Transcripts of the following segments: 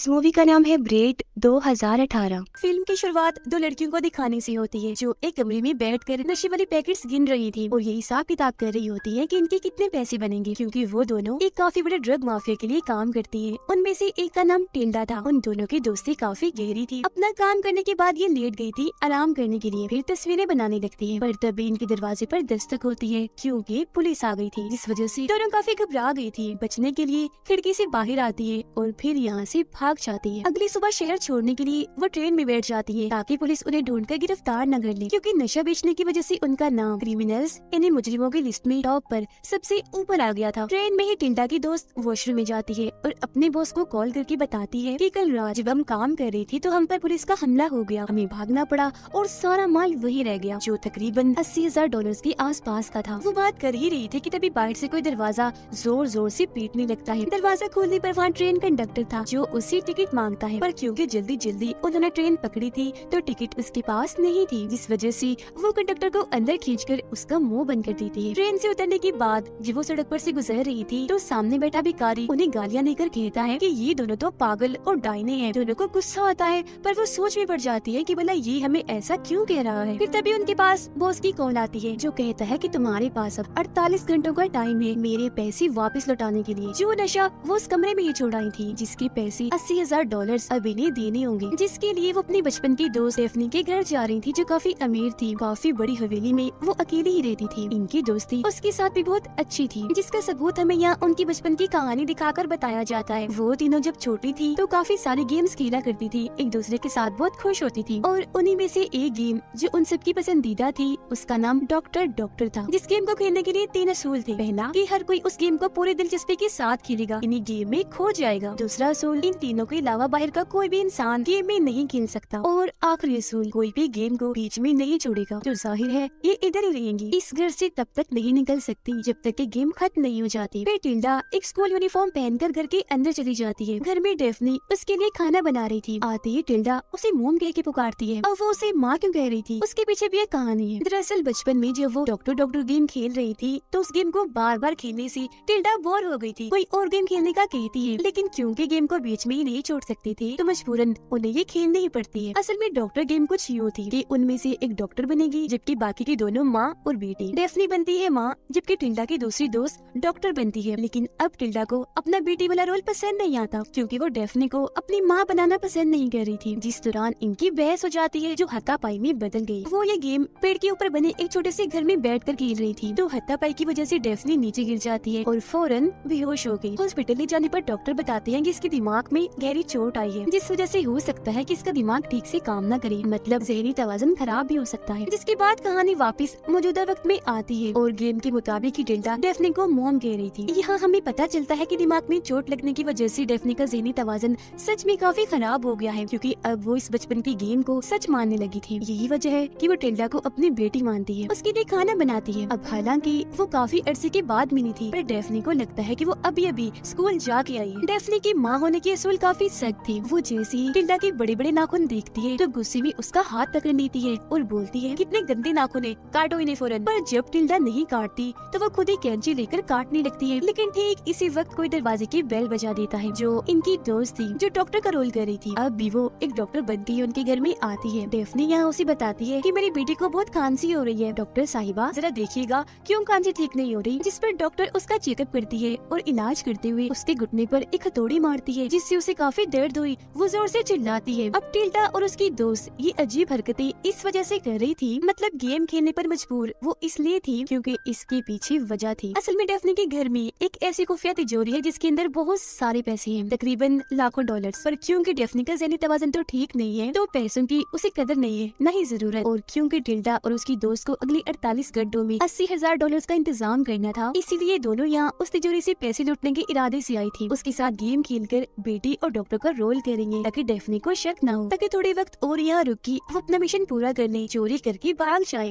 इस मूवी का नाम है ब्रेड 2018। फिल्म की शुरुआत दो लड़कियों को दिखाने से होती है जो एक कमरे में बैठकर नशे वाली पैकेट्स गिन रही थी और ये हिसाब किताब कर रही होती है कि इनके कितने पैसे बनेंगे, क्योंकि वो दोनों एक काफी बड़े ड्रग माफिया के लिए काम करती है। उनमें से एक का नाम टिल्डा था। उन दोनों की दोस्ती काफी गहरी थी। अपना काम करने के बाद ये लेट गई थी आराम करने के लिए, फिर तस्वीरें बनाने लगती है। पर तभी इनके दरवाजे पर दस्तक होती है क्योंकि पुलिस आ गई थी, जिस वजह से दोनों काफी घबरा गई थी। बचने के लिए खिड़की से बाहर आती है और फिर यहाँ से भाग जाती है। अगली सुबह शहर छोड़ने के लिए वो ट्रेन में बैठ जाती है ताकि पुलिस उन्हें ढूंढकर गिरफ्तार न कर ले, क्योंकि नशा बेचने की वजह से उनका नाम क्रिमिनल्स यानी मुजरिमों की लिस्ट में टॉप पर सबसे ऊपर आ गया था। ट्रेन में ही टिल्डा की दोस्त वॉशरूम में जाती है और अपने बॉस को कॉल करके बताती है कि कल रात जब हम काम कर रही थी तो हम पर पुलिस का हमला हो गया, हमें भागना पड़ा और सारा माल वही रह गया जो तकरीबन $80,000 के आसपास का था। वो बात कर ही रही थी कि तभी बाहर से कोई दरवाजा जोर जोर से पीटने लगता है। दरवाजा खोलने पर वहाँ ट्रेन कंडक्टर था जो उससे टिकट मांगता है, पर क्योंकि जल्दी जल्दी उन्होंने ट्रेन पकड़ी थी तो टिकट उसके पास नहीं थी, जिस वजह से वो कंडक्टर को अंदर खींचकर उसका मुंह बंद कर देती है। ट्रेन से उतरने के बाद जब वो सड़क पर से गुजर रही थी तो सामने बैठा भिखारी उन्हें गालियां देकर कहता है कि ये दोनों तो पागल और डायने हैं। दोनों को गुस्सा आता है पर वो सोच में पड़ जाती है कि भला ये हमें ऐसा क्यों कह रहा है। फिर तभी उनके पास बॉस की कॉल आती है जो कहता है कि तुम्हारे पास अब 48 घंटों का टाइम है मेरे पैसे वापस लौटाने के लिए। जो नशा वो उस कमरे में ही छोड़ाई थी, जिसके पैसे $80,000 अब इन्हें देने होंगे, जिसके लिए वो अपनी बचपन की दोस्त डेफनी के घर जा रही थी जो काफी अमीर थी। काफी बड़ी हवेली में वो अकेली ही रहती थी। इनकी दोस्ती उसके साथ भी बहुत अच्छी थी, जिसका सबूत हमें यहाँ उनकी बचपन की कहानी दिखाकर बताया जाता है। वो तीनों जब छोटी थी तो काफी सारे गेम्स खेला करती थी, एक दूसरे के साथ बहुत खुश होती थी और उन्हीं में से एक गेम जो उन सबकी पसंदीदा थी उसका नाम डॉक्टर था। जिस गेम को खेलने के लिए 3 असूल थे। पहला कि हर कोई उस गेम को पूरी दिलचस्पी के साथ खेलेगा, इन्हीं गेम में खो जाएगा। दूसरा असूल इन तीनों के अलावा बाहर का कोई भी इंसान गेम में नहीं खेल सकता। और आखिरी असूल कोई भी गेम को बीच में नहीं छोड़ेगा। जो जाहिर है ये इधर ही रहेंगी, इस घर से तब तक नहीं निकल सकती जब तक कि गेम खत्म नहीं हो जाती। फिर टिल्डा एक स्कूल यूनिफॉर्म पहनकर घर के अंदर चली जाती है। घर में डेफनी उसके लिए खाना बना रही थी। आते ही टिल्डा उसे मोम कह के पुकारती है और वो उसे माँ क्यों कह रही थी उसके पीछे भी एक कहानी है। दरअसल बचपन में जब वो डॉक्टर गेम खेल रही थी तो उस गेम को बार बार खेलने से टिल्डा बोर हो गई थी। कोई और गेम खेलने का कहती है, लेकिन क्योंकि गेम को बीच में ही नहीं छोड़ सकती थी तो मजबूरन उन्हें ये खेलनी ही पड़ती है। असल में डॉक्टर गेम कुछ यूँ थी कि उनमें से एक डॉक्टर बनेगी जबकि बाकी की दोनों माँ और बेटी। डेफनी बनती है माँ जबकि टिल्डा की दूसरी दोस्त डॉक्टर बनती है। लेकिन अब टिल्डा को अपना बेटी वाला रोल पसंद नहीं आता क्योंकि वो डेफनी को अपनी माँ बनाना पसंद नहीं कर रही थी। जिस दौरान इनकी बहस हो जाती है जो हाथापाई में बदल गई। वो ये गेम पेड़ के ऊपर बने एक छोटे से घर में बैठकर खेल रही थी तो हाथापाई की वजह से डेफनी नीचे गिर जाती है और फौरन बेहोश हो गई। हॉस्पिटल ले जाने पर डॉक्टर बताते हैं कि इसके दिमाग में गहरी चोट आई है, जिस वजह से हो सकता है कि इसका दिमाग ठीक से काम न करे, मतलब जहनी तवाज़ुन खराब भी हो सकता है। जिसके बाद कहानी वापस मौजूदा वक्त में आती है और गेम के मुताबिक ही टिल्डा डेफनी को मोम कह रही थी। यहाँ हमें पता चलता है कि दिमाग में चोट लगने की वजह से डेफनी का जहनी तवाज़ुन सच में काफी खराब हो गया है, क्योंकि अब वो इस बचपन की गेम को सच मानने लगी थी। यही वजह है कि वो टिल्डा को अपनी बेटी मानती है, उसके लिए खाना बनाती है। अब हालांकि वो काफी अरसे के बाद मिली थी पर डेफनी को लगता है कि वो अभी अभी स्कूल जाके आई है। डेफनी की माँ होने की असूल काफी सख्त थी। वो जैसे ही टिल्डा के बड़े बड़े नाखून देखती है तो गुस्से में उसका हाथ पकड़ लेती है और बोलती है कितने गंदे नाखून है, काटो इन्हें फौरन। पर जब टिल्डा नहीं काटती तो वो खुद ही कैंची लेकर काटने लगती है। लेकिन ठीक इसी वक्त कोई दरवाजे की बेल बजा देता है जो इनकी दोस्त थी जो डॉक्टर का रोल कर रही थी। अब भी वो एक डॉक्टर बनती है उनके घर में आती है। डेफनी यहाँ उसे बताती है कि मेरी बेटी को बहुत खांसी हो रही है, डॉक्टर साहिबा जरा देखिएगा क्यों खांसी ठीक नहीं हो रही। जिस पर डॉक्टर उसका चेकअप करती है और इलाज करते हुए उसके घुटने पर एक हथौड़ी मारती है जिससे उसे काफी दर्द हुई। वो जोर से चिल्लाती है। अब टिल्डा और उसकी दोस्त ये अजीब हरकतें इस वजह से कर रही थी, मतलब गेम खेलने पर मजबूर वो इसलिए थी क्योंकि इसके पीछे वजह थी। असल में डेफनी के घर में एक ऐसी खुफिया तिजोरी है जिसके अंदर बहुत सारे पैसे हैं, तकरीबन लाखों डॉलर्स। पर क्योंकि डेफनी का ज़हनी तवाज़ुन तो ठीक नहीं है तो पैसों की उसे कदर नहीं है न ही जरूरत। और क्योंकि टिल्डा और उसकी दोस्त को अगले 48 घंटों में $80,000 का इंतजाम करना था, इसीलिए दोनों यहाँ उस तिजोरी से पैसे लूटने के इरादे से आई थी। उसके साथ गेम खेलकर बेटी और डॉक्टर का रोल करेंगे ताकि डेफनी को शक न हो, ताकि थोड़े वक्त और यहाँ रुकी वो अपना मिशन पूरा करने चोरी करके भाग जाए।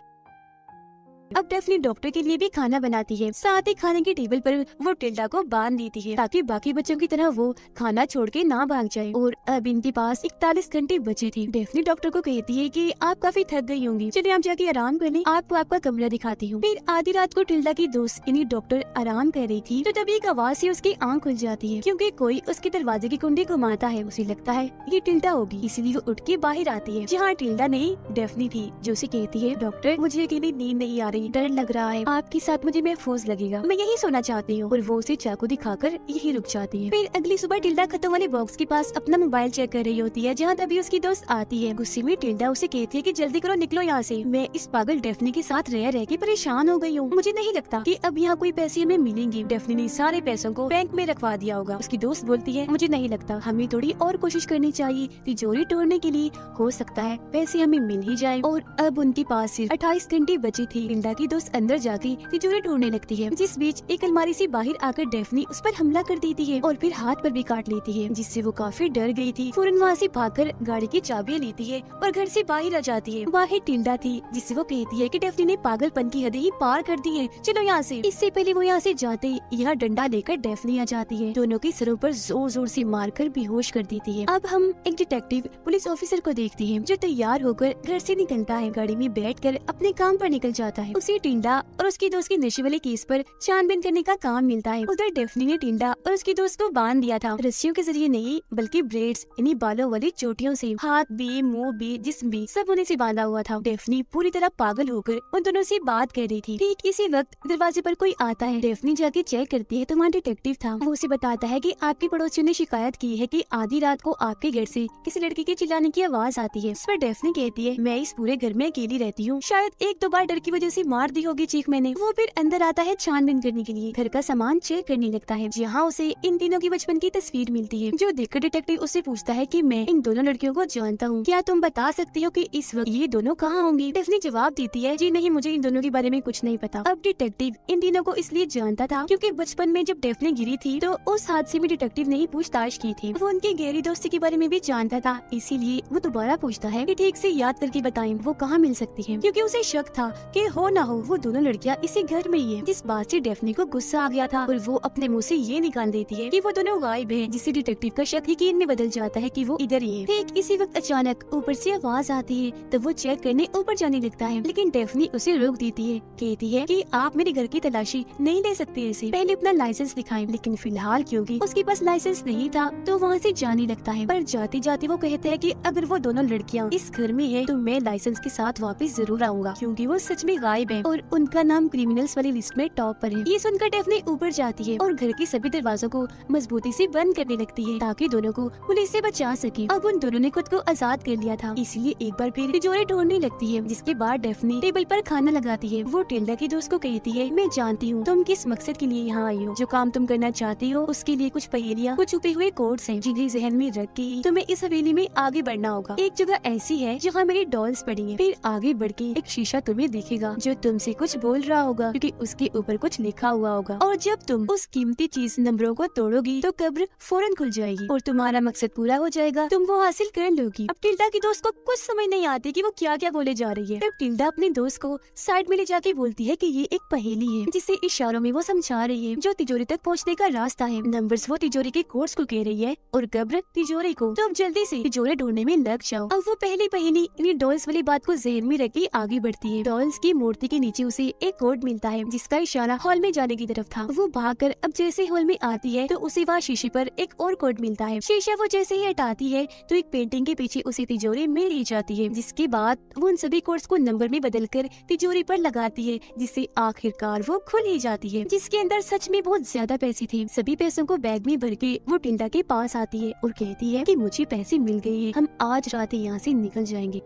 अब डेफनी डॉक्टर के लिए भी खाना बनाती है, साथ ही खाने की टेबल पर वो टिल्डा को बांध देती है ताकि बाकी बच्चों की तरह वो खाना छोड़ के ना भाग जाए। और अब इनके पास 41 घंटे बचे थे। डेफनी डॉक्टर को कहती है कि आप काफी थक गई होंगी, चलिए आप जाके आराम कर लें, आपको आपका कमरा दिखाती हूँ। फिर आधी रात को टिल्डा की दोस्त यानी डॉक्टर आराम कर रही थी तो तभी एक आवाज से उसकी आंख खुल जाती है क्योंकि कोई उसके दरवाजे की कुंडी घुमाता है। उसे लगता है ये टिल्डा होगी, इसलिए वो उठ के बाहर आती है जहाँ टिल्डा नहीं डेफनी थी, जो उसे कहती है डॉक्टर मुझे अकेली नींद नहीं आ रही, डर लग रहा है, आपके साथ मुझे महफूज लगेगा, मैं यही सोना चाहती हूँ। और वो उसे चाकू दिखाकर यही रुक जाती है। फिर अगली सुबह टिल्डा खतों वाले बॉक्स के पास अपना मोबाइल चेक कर रही होती है जहाँ तभी उसकी दोस्त आती है। गुस्से में टिल्डा उसे कहती है कि जल्दी करो, निकलो यहाँ से, मैं इस पागल डेफनी के साथ रह के परेशान हो गई हूँ, मुझे नहीं लगता कि अब यहाँ कोई पैसे हमें मिलेंगे, डेफनी ने सारे पैसों को बैंक में रखवा दिया होगा। उसकी दोस्त बोलती है मुझे नहीं लगता, हमें थोड़ी और कोशिश करनी चाहिए, तिजोरी तोड़ने के लिए हो सकता है पैसे हमें मिल ही जाए। और अब उनके पास सिर्फ 28 घंटे बची थी। टिल्डा की दोस्त अंदर जाके तिजोरी ढूंढने लगती है, जिस बीच एक अलमारी से बाहर आकर डेफनी उस पर हमला कर देती है और फिर हाथ पर भी काट लेती है, जिससे वो काफी डर गई थी। फौरन वहाँ से भागकर गाड़ी की चाबियां लेती है और घर से बाहर आ जाती है। बाहर टिल्डा थी जिससे वो कहती है कि डेफनी ने पागलपन की हद ही पार कर दी है, चलो यहाँ से। इससे पहले वो यहाँ से जाते यहाँ डंडा लेकर डेफनी आ जाती है, दोनों के सिरों पर जोर जोर से मारकर बेहोश कर देती है। अब हम एक डिटेक्टिव पुलिस ऑफिसर को देखते हैं जो तैयार होकर घर से निकलता है, गाड़ी में बैठकर अपने काम पर निकल जाता है। उसे टिल्डा और उसकी दोस्त के नशे वाले केस पर छानबीन करने का काम मिलता है। उधर डेफनी ने टिल्डा और उसकी दोस्त को बांध दिया था, रस्सियों के जरिए नहीं बल्कि ब्रेड्स यानी बालों वाली चोटियों से। हाथ भी, मुंह भी, जिस्म भी सब उन्हें से बांधा हुआ था। डेफनी पूरी तरह पागल होकर उन दोनों से बात कर रही थी। ठीक इसी वक्त दरवाजे पर कोई आता है। डेफनी जाके चेक करती है तो वहाँ डिटेक्टिव था। वो उसे बताता है कि आपके पड़ोसियों ने शिकायत की है कि आधी रात को आपके घर से किसी लड़की के चिल्लाने की आवाज आती है। इस पर डेफनी कहती है मैं इस पूरे घर में अकेली रहती हूँ, शायद एक दो बार डर की वजह से मार दी होगी चीख मैंने। वो फिर अंदर आता है छानबीन करने के लिए, घर का सामान चेक करने लगता है जहाँ उसे इन तीनों की बचपन की तस्वीर मिलती है, जो देखकर डिटेक्टिव उससे पूछता है कि मैं इन दोनों लड़कियों को जानता हूँ, क्या तुम बता सकती हो कि इस वक्त ये दोनों कहाँ होंगी? डेफनी जवाब देती है जी नहीं, मुझे इन दोनों के बारे में कुछ नहीं पता। अब डिटेक्टिव इन तीनों को इसलिए जानता था क्योंकि बचपन में जब डेफनी गिरी थी तो उस हादसे में डिटेक्टिव ने ही पूछताछ की थी। वो उनकी गहरी दोस्ती के बारे में भी जानता था, इसीलिए वो दोबारा पूछता है कि ठीक से याद करके बताएं वो कहाँ मिल सकती है, क्योंकि उसे शक था कि हो ना हो वो दोनों लड़कियाँ इसी घर में ही है। जिस बात से डेफनी को गुस्सा आ गया था और वो अपने मुँह से ये निकाल देती है कि वो दोनों गायब है, जिससे डिटेक्टिव का शक यकीन में बदल जाता है कि वो इधर ही है। ठीक इसी वक्त अचानक ऊपर से आवाज आती है तो वो चेक करने ऊपर जाने लगता है, लेकिन डेफनी उसे रोक देती है, कहती है कि आप मेरे घर की तलाशी नहीं ले सकते ऐसे, पहले अपना लाइसेंस दिखाएं। लेकिन फिलहाल क्योंकि उसके पास लाइसेंस नहीं था तो वहाँ से जाने लगता है, पर जाते जाते वो कहते हैं कि अगर वो दोनों लड़कियाँ इस घर में है तो मैं लाइसेंस के साथ वापस जरूर आऊंगा, क्योंकि वो सच में गायब है और उनका नाम क्रिमिनल्स वाली लिस्ट में टॉप पर है। ये सुनकर डेफनी ऊपर जाती है और घर के सभी दरवाजों को मजबूती से बंद करने लगती है ताकि दोनों को पुलिस से बचा सके। अब उन दोनों ने खुद को आजाद कर लिया था, इसलिए एक बार फिर तिजोरी ढूंढने लगती है, जिसके बाद डेफनी टेबल पर खाना लगाती है। वो टिल्डा की दोस्त को कहती है मैं जानती हूँ तुम किस मकसद के लिए यहाँ आई हो, जो काम तुम करना चाहती हो उसके लिए कुछ पहेलियाँ, कुछ छुपे हुए कोड्स हैं जिन्हें जहन में रख के तुम्हें इस हवेली में आगे बढ़ना होगा। एक जगह ऐसी है जहाँ मेरी डॉल्स पड़ी है, फिर आगे बढ़ के एक शीशा तुम्हें दिखेगा जो तुमसे कुछ बोल रहा होगा क्योंकि उसके ऊपर कुछ लिखा हुआ होगा, और जब तुम उस कीमती चीज नंबरों को तोड़ोगी तो कब्र फौरन खुल जाएगी और तुम्हारा मकसद पूरा हो जाएगा, तुम वो हासिल कर लोगी। अब टिल्डा की दोस्त को कुछ समझ नहीं आती कि वो क्या क्या बोले जा रही है। तब टिल्डा अपनी दोस्त को साइड में ले जाके बोलती है कि ये एक पहेली है, जिसे इशारों में वो समझा रही है जो तिजोरी तक पहुँचने का रास्ता है। नंबर्स वो तिजोरी के कोड्स को कह रही है और कब्र तिजोरी को, तो अब जल्दी से तिजोरी ढूंढने में लग जाओ। अब वो पहली पहेली यानी डॉल्स वाली बात को जहन में रख के आगे बढ़ती है। डॉल्स की मूर्ति के नीचे उसे एक कोड मिलता है जिसका इशारा हॉल में जाने की तरफ था। वो भागकर अब जैसे हॉल में आती है तो उसे वहाँ शीशे पर एक और कोड मिलता है। शीशा वो जैसे ही हटाती है तो एक पेंटिंग के पीछे उसे तिजोरी मिल ही जाती है, जिसके बाद वो उन सभी कोड्स को नंबर में बदलकर तिजोरी पर लगाती है, जिससे आखिरकार वो खुल ही जाती है, जिसके अंदर सच में बहुत ज्यादा पैसे थे। सभी पैसों को बैग में भर के वो टिल्डा के पास आती है और कहती है कि मुझे पैसे मिल गए हैं, हम आज रात ही यहाँ से निकल जाएंगे।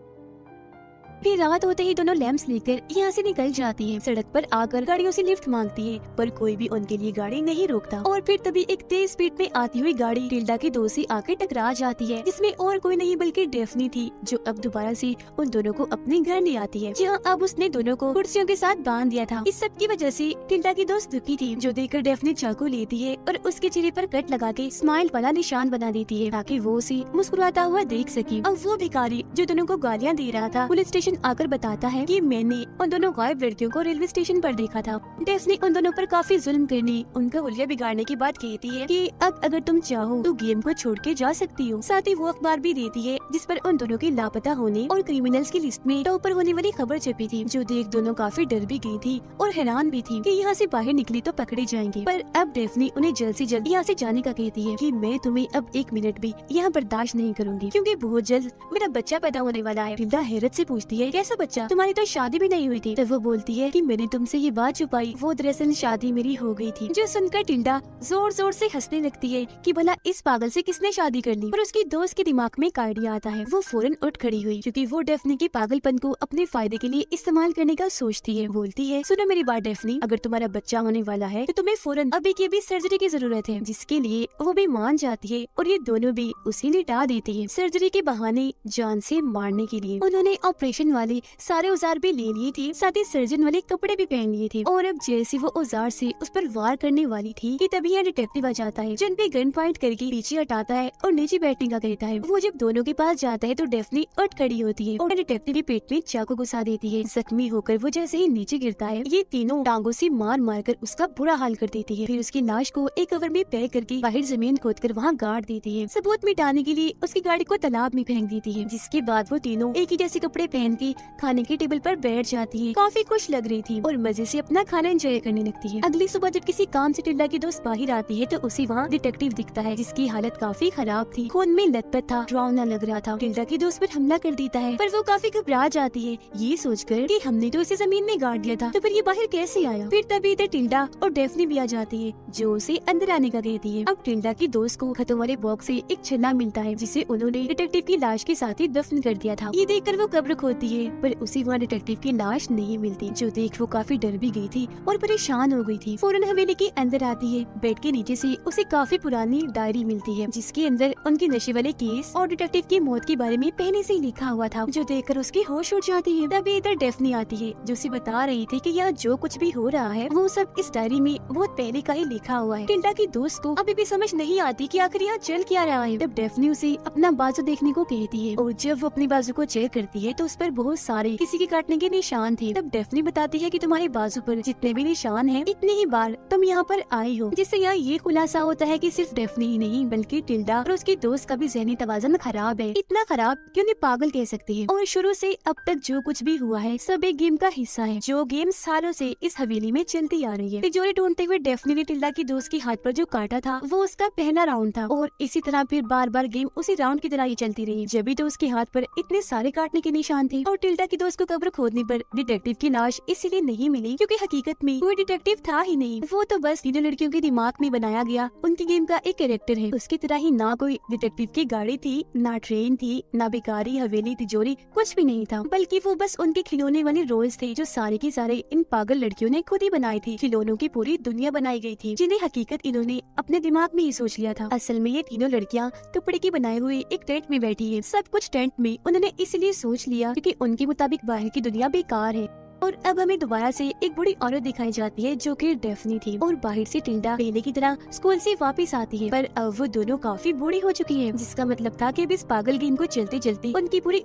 फिर रात होते ही दोनों लैंप्स लेकर यहाँ से निकल जाती है। सड़क पर आकर गाड़ियों से लिफ्ट मांगती है पर कोई भी उनके लिए गाड़ी नहीं रोकता, और फिर तभी एक तेज स्पीड में आती हुई गाड़ी टिल्डा के दोस्त से आकर टकरा जाती है, जिसमें और कोई नहीं बल्कि डेफनी थी, जो अब दोबारा से उन दोनों को अपने घर ले आती है, जहाँ अब उसने दोनों को कुर्सियों के साथ बांध दिया था। इस सब की वजह से टिल्डा की दोस्त दुखी थी, जो देखकर डेफनी चाकू लेती है और उसके चेहरे पर कट लगा के स्माइल वाला निशान बना देती है ताकि वो उसे मुस्कुराता हुआ देख सके। अब वो भिखारी जो दोनों को गालियाँ दे रहा था पुलिस स्टेशन स्टेशन आकर बताता है कि मैंने उन दोनों गायब लड़कियों को रेलवे स्टेशन पर देखा था। डेफनी उन दोनों पर काफी जुल्म करने, उनका हुलिया बिगाड़ने की बात कहती है कि अब अगर तुम चाहो तो गेम को छोड़ के जा सकती हो। साथ ही वो अखबार भी देती है जिस पर उन दोनों के लापता होने और क्रिमिनल्स की लिस्ट में टॉप पर होने वाली खबर छपी थी, जो देख दोनों काफी डर भी गई थी और हैरान भी थी कि यहाँ से बाहर निकली तो पकड़े जाएंगे। पर अब डेफनी उन्हें जल्द से जल्द यहाँ से जाने का कहती है कि मैं तुम्हें अब 1 मिनट भी यहाँ बर्दाश्त नहीं करूंगी, क्योंकि बहुत जल्द मेरा बच्चा पैदा होने वाला है। टिल्डा हैरत से पूछती है, कैसा बच्चा? तुम्हारी तो शादी भी नहीं हुई थी। तब वो बोलती है कि मैंने तुमसे ये बात छुपाई, वो दरअसल शादी मेरी हो गई थी। जो सुनकर टिल्डा जोर जोर से हंसने लगती है कि भला इस पागल से किसने शादी कर ली। पर उसकी दोस्त के दिमाग में एक आइडिया आता है। वो फौरन उठ खड़ी हुई, क्योंकि वो डेफनी के पागलपन को अपने फायदे के लिए इस्तेमाल करने का सोचती है। बोलती है, सुनो मेरी बात डेफनी, अगर तुम्हारा बच्चा होने वाला है तो तुम्हें फौरन अभी की अभी सर्जरी की जरूरत है, जिसके लिए वो भी मान जाती है और ये दोनों भी उसे लिटा देती है सर्जरी के बहाने जान से मारने के लिए। उन्होंने ऑपरेशन वाले सारे औजार भी ले लिए थे, साथ ही सर्जन वाले कपड़े भी पहन लिए थे। और अब जैसे वो औजार से उस पर वार करने वाली थी कि तभी यहाँ डिटेक्टिव आ जाता है, जिन पे गन पॉइंट करके पीछे हटाता है और नीचे बैठने का कहता है। वो जब दोनों के पास जाता है तो डेफनी उठ खड़ी होती है और डिटेक्टिव के पेट में चाकू घुसा देती है। जख्मी होकर वो जैसे ही नीचे गिरता है, ये तीनों टांगों से मार मार कर उसका बुरा हाल कर देती है। फिर उसकी लाश को एक कवर में पैक करके बाहर जमीन खोदकर वहाँ गाड़ देती है। सबूत मिटाने के लिए उसकी गाड़ी को तालाब में फेंक देती है, जिसके बाद वो तीनों एक ही जैसे कपड़े पहन के खाने के टेबल पर बैठ जाती है। काफी खुश लग रही थी और मजे से अपना खाना एंजॉय करने लगती है। अगली सुबह जब किसी काम से टिल्डा की दोस्त बाहर आती है तो उसे वहाँ डिटेक्टिव दिखता है, जिसकी हालत काफी खराब थी, खून में लथपथ था, डरावना लग रहा था। टिल्डा की दोस्त पर हमला कर देता है, पर वो काफी घबरा जाती है, ये सोचकर कि हमने तो इसे जमीन में गाड़ दिया था, तो फिर ये बाहर कैसे आया। फिर तभी इधर टिल्डा और डेफनी भी आ जाती है, जो उसे अंदर आने का कहती है। अब टिल्डा की दोस्त को खतों वाले बॉक्स से एक छल्ला मिलता है, जिसे उन्होंने डिटेक्टिव की लाश के साथ ही दफन कर दिया था। ये देखकर वो कब्र खोदती है, पर उसी वहाँ डिटेक्टिव की लाश नहीं मिलती, जो देख वो काफी डर भी गई थी और परेशान हो गई थी। फौरन हवेली के अंदर आती है। बेड के नीचे से उसे काफी पुरानी डायरी मिलती है, जिसके अंदर उनके नशे वाले केस और डिटेक्टिव की मौत के बारे में पहले से ही लिखा हुआ था, जो देखकर उसकी होश उड़ जाती है। तभी इधर डेफनी आती है, जो उसे बता रही थी कि यहाँ जो कुछ भी हो रहा है वो सब इस डायरी में बहुत पहले का ही लिखा हुआ है। टिल्डा की दोस्त को अभी भी समझ नहीं आती कि आखिर यहाँ चल क्या रहा है। तब डेफनी उसे अपना बाजू देखने को कहती है, और जब वो अपनी बाजू को चेक करती है तो उस पर बहुत सारे किसी के काटने के निशान थे। तब डेफनी बताती है कि तुम्हारे बाजू पर जितने भी निशान हैं, इतनी ही बार तुम यहाँ पर आई हो, जिससे यहाँ ये खुलासा होता है कि सिर्फ डेफनी ही नहीं बल्कि टिल्डा और उसकी दोस्त का भी ज़हनी तवाज़ुन खराब है। इतना खराब कि उन्हें पागल कह सकते हैं। और शुरू से अब तक जो कुछ भी हुआ है सब एक गेम का हिस्सा है, जो गेम सालों से इस हवेली में चलती आ रही है। तिजोरी ढूंढते हुए डेफनी ने टिल्डा की दोस्त के हाथ पर जो काटा था वो उसका पहला राउंड था, और इसी तरह फिर बार बार गेम उसी राउंड की तरह ही चलती रही। जब भी तो उसके हाथ पर इतने सारे काटने के निशान थे। और टिल्डा की दोस्त को कब्र खोदने पर डिटेक्टिव की लाश इसीलिए नहीं मिली क्योंकि हकीकत में कोई डिटेक्टिव था ही नहीं, वो तो बस तीनों लड़कियों के दिमाग में बनाया गया उनकी गेम का एक कैरेक्टर है। उसकी तरह ही ना कोई डिटेक्टिव की गाड़ी थी, ना ट्रेन थी, ना बेकारी हवेली तिजोरी, कुछ भी नहीं था, बल्कि वो बस उनके खिलौने वाले रोल्स थे, जो सारे के सारे इन पागल लड़कियों ने खुद ही बनाए थे। खिलौनों की पूरी दुनिया बनाई गई थी, जिन्हें हकीकत इन्होंने अपने दिमाग में ही सोच लिया था। असल में ये तीनों लड़कियाँ कपड़े की बनाए हुए एक टेंट में बैठी है। सब कुछ टेंट में उन्होंने इसलिए सोच लिया क्योंकि उनके मुताबिक बाहर की दुनिया बेकार है। और अब हमें दोबारा से एक बूढ़ी औरत दिखाई जाती है, जो कि डेफनी थी, और बाहर से टिल्डा पहले की तरह स्कूल से वापस आती है, पर अब वो दोनों काफी बूढ़ी हो चुकी है, जिसका मतलब था कि अब इस पागल गेम को चलते चलते उनकी पूरी